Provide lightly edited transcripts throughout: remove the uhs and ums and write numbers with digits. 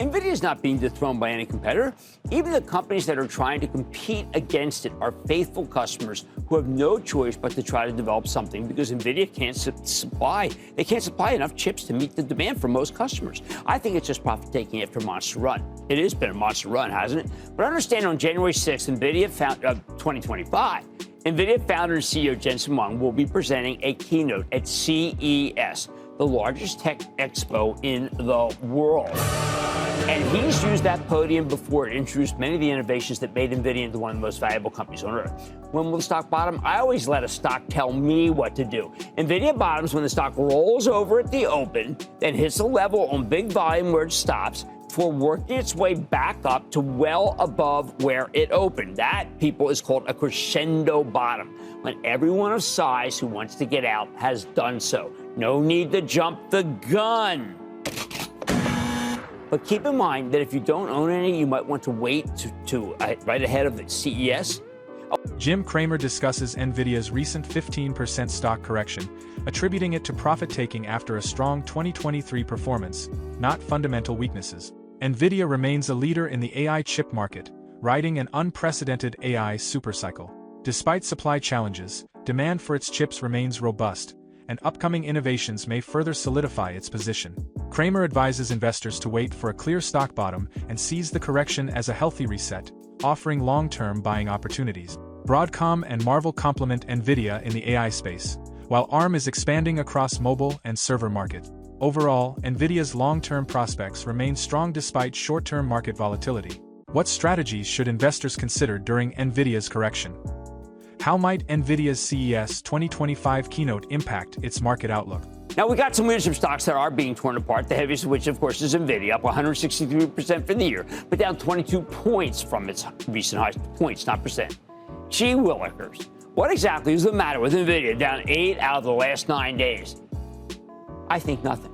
Nvidia is not being dethroned by any competitor. Even the companies that are trying to compete against it are faithful customers who have no choice but to try to develop something because Nvidia can't supply. They can't supply enough chips to meet the demand for most customers. I think it's just profit-taking after a monster run. It has been a monster run, hasn't it? But understand on January 6th, 2025, Nvidia founder and CEO Jensen Huang will be presenting a keynote at CES, the largest tech expo in the world. And he's used that podium before to introduce many of the innovations that made Nvidia into one of the most valuable companies on earth. When will the stock bottom? I always let a stock tell me what to do. Nvidia bottoms when the stock rolls over at the open, then hits a level on big volume where it stops, before working its way back up to well above where it opened. That, people, is called a crescendo bottom, when everyone of size who wants to get out has done so. No need to jump the gun. But keep in mind that if you don't own any, you might want to wait to right ahead of the CES. Jim Cramer discusses Nvidia's recent 15% stock correction, attributing it to profit-taking after a strong 2023 performance, not fundamental weaknesses. Nvidia remains a leader in the AI chip market, riding an unprecedented AI supercycle. Despite supply challenges, demand for its chips remains robust, and upcoming innovations may further solidify its position. Cramer advises investors to wait for a clear stock bottom and sees the correction as a healthy reset, offering long-term buying opportunities. Broadcom and Marvell complement Nvidia in the AI space, while ARM is expanding across mobile and server market. Overall, Nvidia's long-term prospects remain strong despite short-term market volatility. What strategies should investors consider during Nvidia's correction? How might Nvidia's CES 2025 keynote impact its market outlook? Now, we got some leadership stocks that are being torn apart, the heaviest of which, of course, is Nvidia, up 163% for the year, but down 22 points from its recent highs. Points, not percent. Gee willikers. What exactly is the matter with Nvidia, down 8 out of the last 9 days? I think nothing.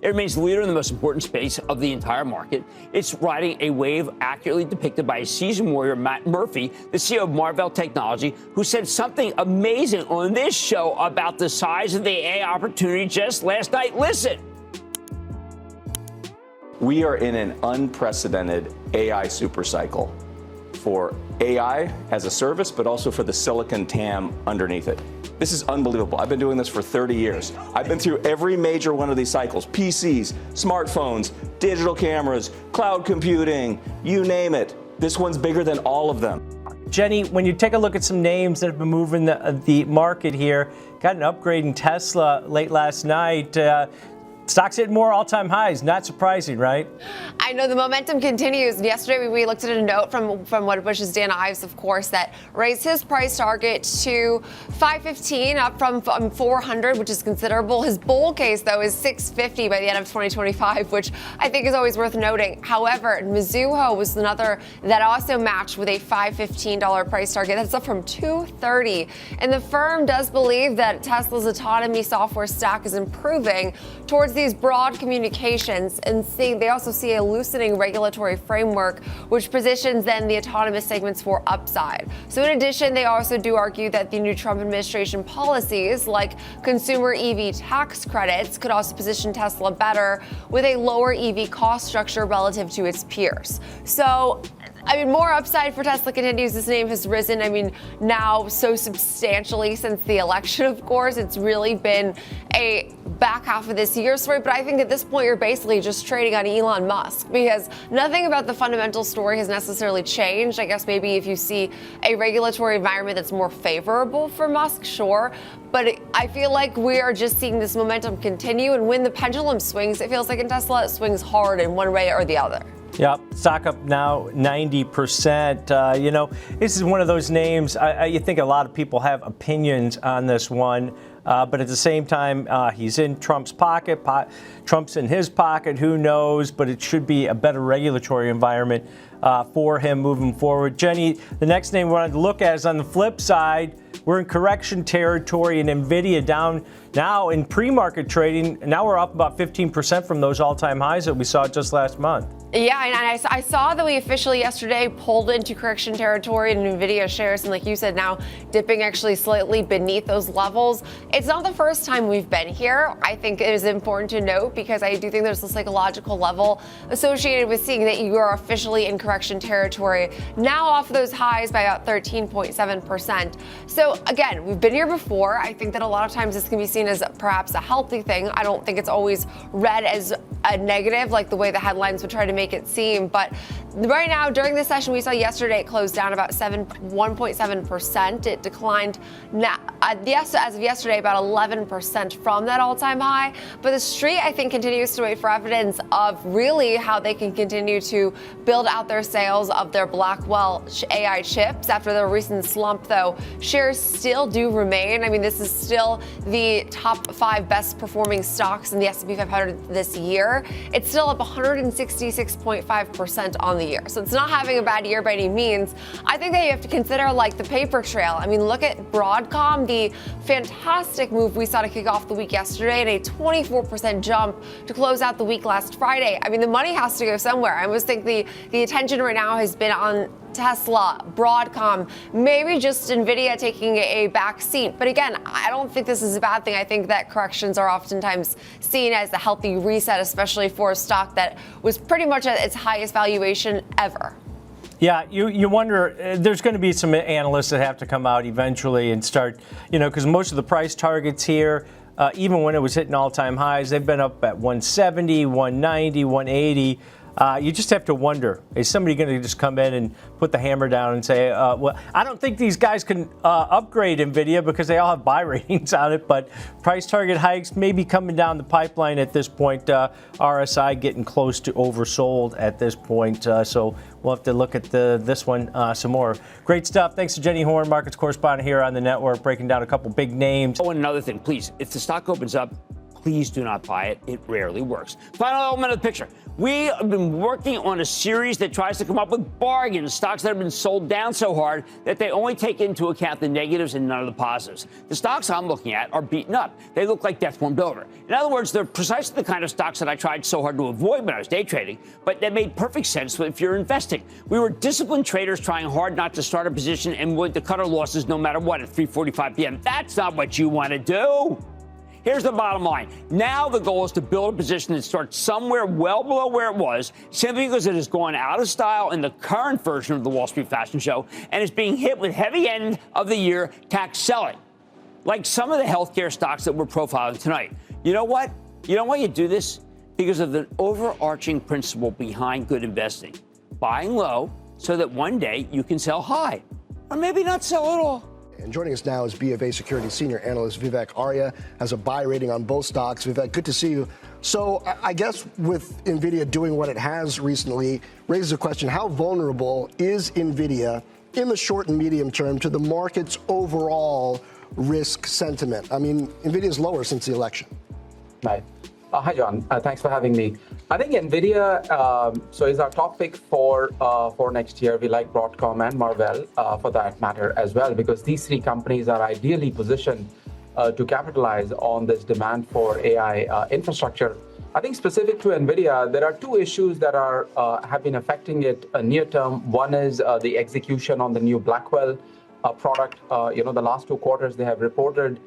It remains the leader in the most important space of the entire market. It's riding a wave accurately depicted by a seasoned warrior, Matt Murphy, the CEO of Marvell Technology, who said something amazing on this show about the size of the AI opportunity just last night. Listen. We are in an unprecedented AI supercycle for AI as a service, but also for the silicon TAM underneath it. This is unbelievable. I've been doing this for 30 years. I've been through every major one of these cycles: PCs, smartphones, digital cameras, cloud computing, you name it. This one's bigger than all of them. Jenny, when you take a look at some names that have been moving the market here, got an upgrade in Tesla late last night. Stocks hit more all-time highs. Not surprising, right? I know the momentum continues. Yesterday, we looked at a note from Wedbush's Dan Ives, of course, that raised his price target to $515, up from $400, which is considerable. His bull case, though, is $650 by the end of 2025, which I think is always worth noting. However, Mizuho was another that also matched with a $515 price target. That's up from $230. And the firm does believe that Tesla's autonomy software stack is improving towards these broad communications, and they also see a loosening regulatory framework, which positions then the autonomous segments for upside. So in addition, they also do argue that the new Trump administration policies, like consumer EV tax credits, could also position Tesla better with a lower EV cost structure relative to its peers. So, more upside for Tesla continues. This name has risen, now so substantially since the election, of course. It's really been a back half of this year story, but I think at this point you're basically just trading on Elon Musk because nothing about the fundamental story has necessarily changed. I guess maybe if you see a regulatory environment that's more favorable for Musk, sure. But I feel like we are just seeing this momentum continue, and when the pendulum swings, it feels like in Tesla it swings hard in one way or the other. Yep, stock up now 90%. This is one of those names, you think a lot of people have opinions on this one, but at the same time, he's in Trump's pocket. Trump's in his pocket, who knows, but it should be a better regulatory environment for him moving forward. Jenny, the next name we wanted to look at is on the flip side, we're in correction territory, and Nvidia down now in pre-market trading. Now we're up about 15% from those all-time highs that we saw just last month. Yeah, and I saw that we officially yesterday pulled into correction territory in Nvidia shares, and like you said, now dipping actually slightly beneath those levels. It's not the first time we've been here. I think it is important to note because I do think there's a psychological level associated with seeing that you are officially in correction territory, now off those highs by about 13.7%. So again, we've been here before. I think that a lot of times this can be seen as perhaps a healthy thing. I don't think it's always read as a negative, like the way the headlines would try to make it seem. But right now, during this session we saw yesterday, it closed down about 1.7%. It declined now, as of yesterday, about 11% from that all-time high. But the street, I think, continues to wait for evidence of really how they can continue to build out their sales of their Blackwell AI chips. After the recent slump, though, shares still do remain. I mean, this is still the top 5 best performing stocks in the S&P 500 this year. It's still up 166.5% on the year. So it's not having a bad year by any means. I think that you have to consider like the paper trail. I mean, look at Broadcom, the fantastic move we saw to kick off the week yesterday, and a 24% jump to close out the week last Friday. I mean, the money has to go somewhere. I almost think the attention right now has been on Tesla, Broadcom, maybe just Nvidia taking a back seat. But again, I don't think this is a bad thing. I think that corrections are oftentimes seen as a healthy reset, especially for a stock that was pretty much at its highest valuation ever. Yeah, you wonder, there's going to be some analysts that have to come out eventually and start, because most of the price targets here, even when it was hitting all-time highs, they've been up at 170, 190, 180. You just have to wonder, is somebody going to just come in and put the hammer down and say, well, I don't think these guys can upgrade Nvidia because they all have buy ratings on it, but price target hikes may be coming down the pipeline at this point. RSI getting close to oversold at this point, so we'll have to look at this one some more. Great stuff. Thanks to Jenny Horn, markets correspondent here on the network, breaking down a couple big names. Oh, and another thing, please, if the stock opens up, please do not buy it. It rarely works. Final element of the picture. We have been working on a series that tries to come up with bargains, stocks that have been sold down so hard that they only take into account the negatives and none of the positives. The stocks I'm looking at are beaten up. They look like death warmed over. In other words, they're precisely the kind of stocks that I tried so hard to avoid when I was day trading, but that made perfect sense if you're investing. We were disciplined traders trying hard not to start a position and willing to cut our losses no matter what at 3:45 p.m. That's not what you want to do. Here's the bottom line. Now the goal is to build a position that starts somewhere well below where it was, simply because it has gone out of style in the current version of the Wall Street Fashion Show and is being hit with heavy end of the year tax selling, like some of the healthcare stocks that we're profiling tonight. You know what? You know why you do this? Because of the overarching principle behind good investing. Buying low so that one day you can sell high, or maybe not sell at all. And joining us now is BofA Securities Senior Analyst Vivek Arya, has a buy rating on both stocks. Vivek, good to see you. So I guess with Nvidia doing what it has recently, raises a question, how vulnerable is Nvidia in the short and medium term to the market's overall risk sentiment? I mean, Nvidia is lower since the election. Right. Hi, John. Thanks for having me. I think Nvidia is our top pick for next year. We like Broadcom and Marvell for that matter as well, because these three companies are ideally positioned to capitalize on this demand for AI infrastructure. I think specific to Nvidia, there are two issues that have been affecting it near term. One is the execution on the new Blackwell product. The last 2 quarters they have reported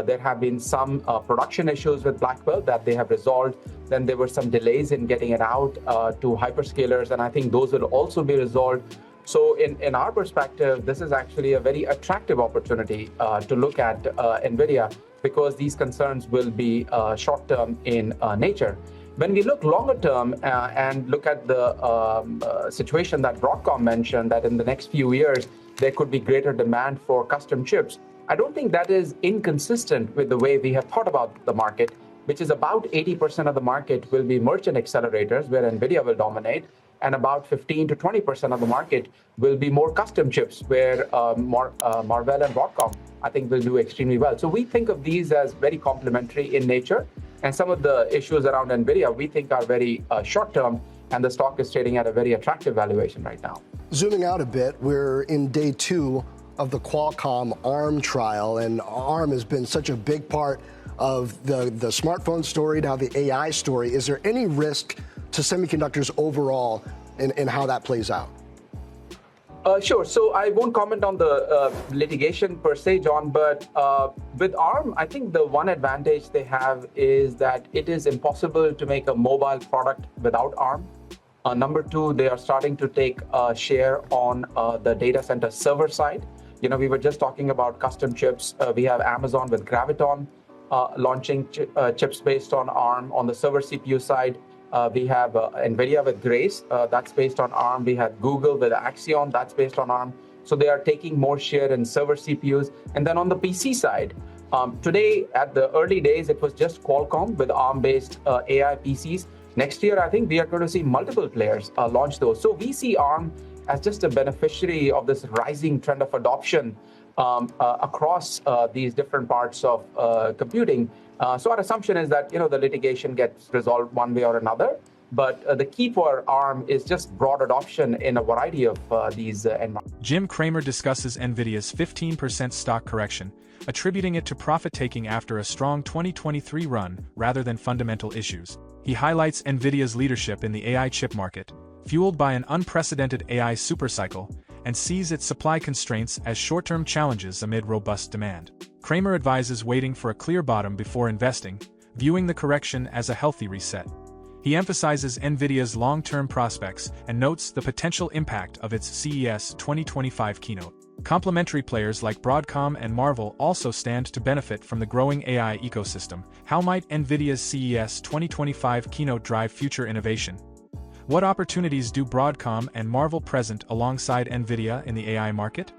there have been some production issues with Blackwell that they have resolved. Then there were some delays in getting it out to hyperscalers, and I think those will also be resolved. So in our perspective, this is actually a very attractive opportunity to look at Nvidia, because these concerns will be short-term in nature. When we look longer term and look at the situation that Broadcom mentioned, that in the next few years, there could be greater demand for custom chips, I don't think that is inconsistent with the way we have thought about the market, which is about 80% of the market will be merchant accelerators, where Nvidia will dominate, and about 15 to 20% of the market will be more custom chips, where Marvell and Broadcom, I think, will do extremely well. So we think of these as very complementary in nature, and some of the issues around Nvidia we think are very short-term, and the stock is trading at a very attractive valuation right now. Zooming out a bit, we're in day 2 of the Qualcomm ARM trial, and ARM has been such a big part of the smartphone story, now the AI story. Is there any risk to semiconductors overall in how that plays out? Sure. So I won't comment on the litigation per se, John, but with ARM, I think the one advantage they have is that it is impossible to make a mobile product without ARM. Number two, they are starting to take a share on the data center server side. You know, we were just talking about custom chips. We have Amazon with Graviton launching chips based on ARM. On the server CPU side, we have Nvidia with Grace, that's based on ARM. We have Google with Axion, that's based on ARM. So they are taking more share in server CPUs. And then on the PC side, today, at the early days, it was just Qualcomm with ARM-based AI PCs. Next year, I think we are going to see multiple players launch those. So we see ARM as just a beneficiary of this rising trend of adoption across these different parts of computing. So our assumption is that, you know, the litigation gets resolved one way or another. But the key for ARM is just broad adoption in a variety of these environments. Jim Cramer discusses Nvidia's 15% stock correction, attributing it to profit-taking after a strong 2023 run rather than fundamental issues. He highlights Nvidia's leadership in the AI chip market, fueled by an unprecedented AI supercycle, and sees its supply constraints as short-term challenges amid robust demand. Cramer advises waiting for a clear bottom before investing, viewing the correction as a healthy reset. He emphasizes Nvidia's long-term prospects and notes the potential impact of its CES 2025 keynote. Complementary players like Broadcom and Marvell also stand to benefit from the growing AI ecosystem. How might Nvidia's CES 2025 keynote drive future innovation? What opportunities do Broadcom and Marvell present alongside Nvidia in the AI market?